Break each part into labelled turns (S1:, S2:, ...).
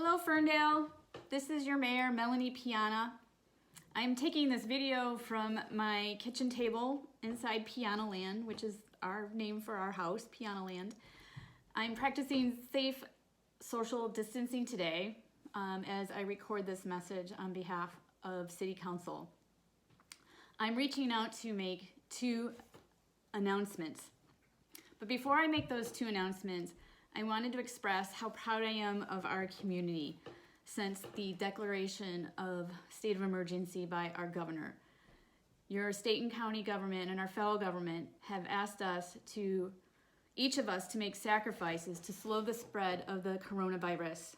S1: Hello Ferndale, this is your Mayor Melanie Piana. I'm taking this video from my kitchen table inside Piana Land, which is our name for our house, Piana Land. I'm practicing safe social distancing today as I record this message on behalf of City Council. I'm reaching out to make two announcements. But before I make those two announcements, I wanted to express how proud I am of our community since the declaration of state of emergency by our governor. Your state and county government and our federal government have asked us to, each of us, to make sacrifices to slow the spread of the coronavirus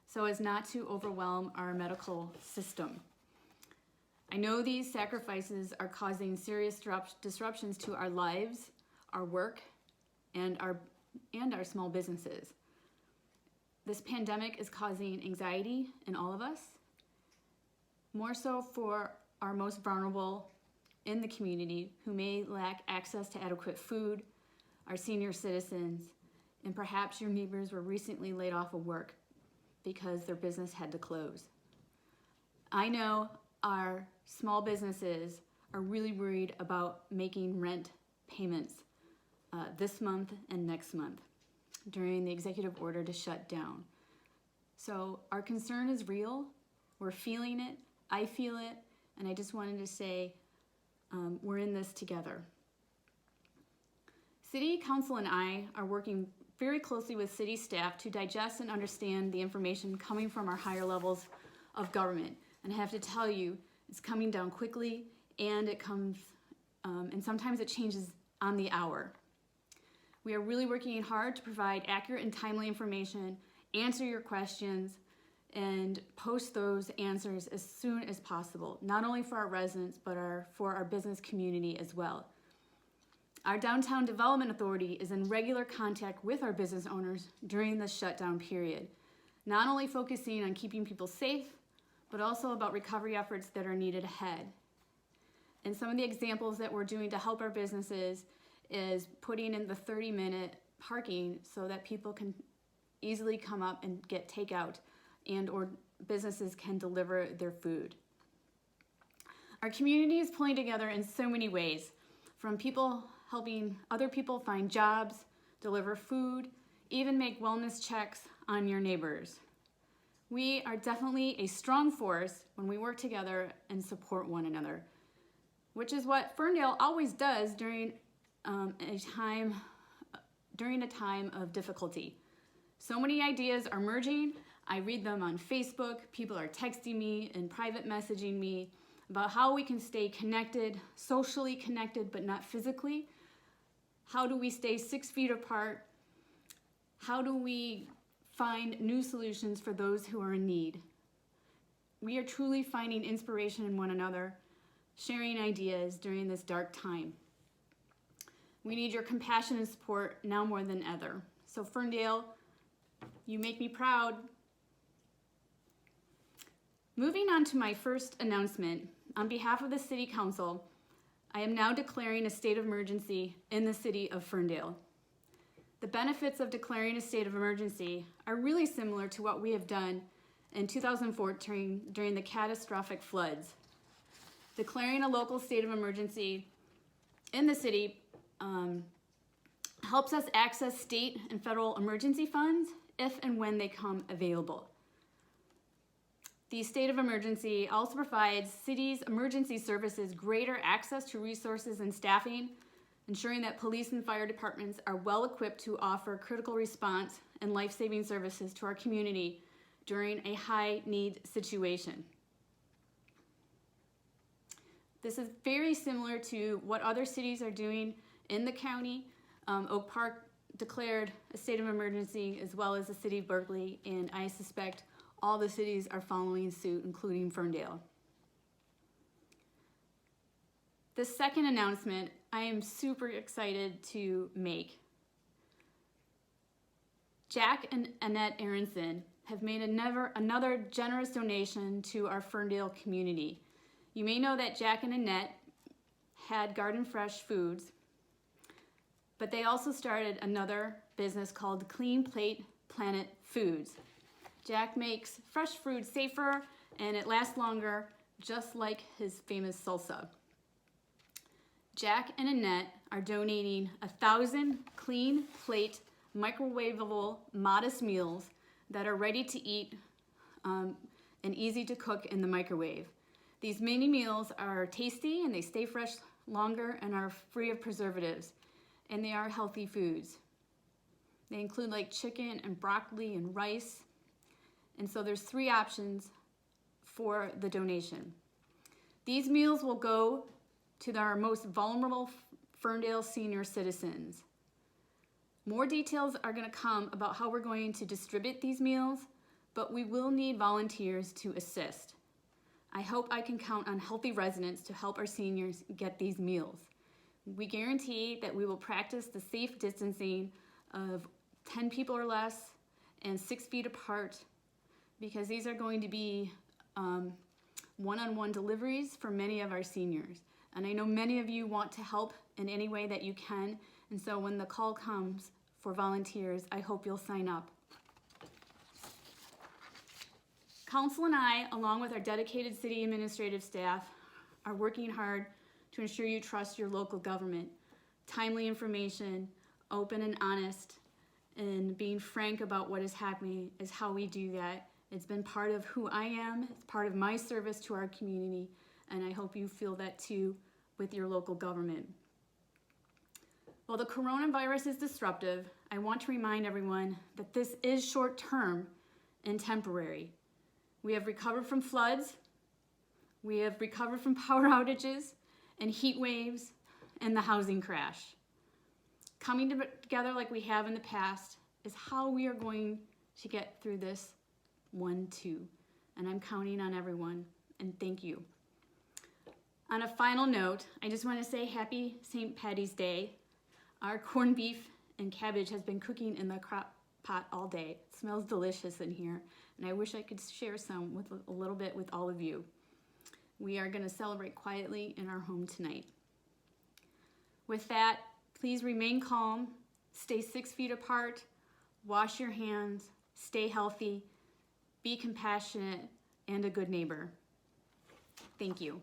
S1: so as not to overwhelm our medical system. I know these sacrifices are causing serious disruptions to our lives, our work, and our small businesses. This pandemic is causing anxiety in all of us, more so for our most vulnerable in the community who may lack access to adequate food, our senior citizens, and perhaps your neighbors were recently laid off of work because their business had to close. I know our small businesses are really worried about making rent payments this month and next month during the executive order to shut down. So our concern is real. We're feeling it. I feel it. And I just wanted to say we're in this together. City Council and I are working very closely with city staff to digest and understand the information coming from our higher levels of government. And I have to tell you, it's coming down quickly, and it comes, and sometimes it changes on the hour. We are really working hard to provide accurate and timely information, answer your questions, and post those answers as soon as possible, not only for our residents, but for our business community as well. Our Downtown Development Authority is in regular contact with our business owners during the shutdown period, not only focusing on keeping people safe, but also about recovery efforts that are needed ahead. And some of the examples that we're doing to help our businesses is putting in the 30-minute parking so that people can easily come up and get takeout or businesses can deliver their food. Our community is pulling together in so many ways, from people helping other people find jobs, deliver food, even make wellness checks on your neighbors. We are definitely a strong force when we work together and support one another, which is what Ferndale always does during a time of difficulty. So many ideas are merging. I read them on Facebook. People are texting me and private messaging me about how we can stay connected, socially connected, but not physically. How do we stay 6 feet apart? How do we find new solutions for those who are in need? We are truly finding inspiration in one another, sharing ideas during this dark time. We need your compassion and support now more than ever. So Ferndale, you make me proud. Moving on to my first announcement, on behalf of the City Council, I am now declaring a state of emergency in the city of Ferndale. The benefits of declaring a state of emergency are really similar to what we have done in 2014 during the catastrophic floods. Declaring a local state of emergency in the city helps us access state and federal emergency funds if and when they come available. The state of emergency also provides cities' emergency services greater access to resources and staffing, ensuring that police and fire departments are well equipped to offer critical response and life-saving services to our community during a high-need situation. This is very similar to what other cities are doing in the county. Oak Park declared a state of emergency, as well as the city of Berkeley, and I suspect all the cities are following suit, including Ferndale. The second announcement I am super excited to make. Jack and Annette Aronson have made another generous donation to our Ferndale community. You may know that Jack and Annette had Garden Fresh Foods, but they also started another business called Clean Plate Planet Foods. Jack makes fresh food safer and it lasts longer, just like his famous salsa. Jack and Annette are donating 1,000 clean plate, microwavable, modest meals that are ready to eat and easy to cook in the microwave. These mini meals are tasty and they stay fresh longer and are free of preservatives, and they are healthy foods. They include like chicken and broccoli and rice, and so there's 3 options for the donation. These meals will go to our most vulnerable Ferndale senior citizens. More details are going to come about how we're going to distribute these meals, but we will need volunteers to assist. I hope I can count on healthy residents to help our seniors get these meals. We guarantee that we will practice the safe distancing of 10 people or less and 6 feet apart, because these are going to be one-on-one deliveries for many of our seniors. And I know many of you want to help in any way that you can, and so when the call comes for volunteers, I hope you'll sign up. Council and I, along with our dedicated city administrative staff, are working hard to ensure you trust your local government. Timely information, open and honest, and being frank about what is happening is how we do that. It's been part of who I am, it's part of my service to our community, and I hope you feel that too with your local government. While the coronavirus is disruptive, I want to remind everyone that this is short-term and temporary. We have recovered from floods, we have recovered from power outages and heat waves and the housing crash. Coming together like we have in the past is how we are going to get through this one too. And I'm counting on everyone, and thank you. On a final note, I just want to say happy St. Patty's Day. Our corned beef and cabbage has been cooking in the crock pot all day. It smells delicious in here, and I wish I could share some with a little bit with all of you. We are going to celebrate quietly in our home tonight. With that, please remain calm, stay 6 feet apart, wash your hands, stay healthy, be compassionate, and a good neighbor. Thank you.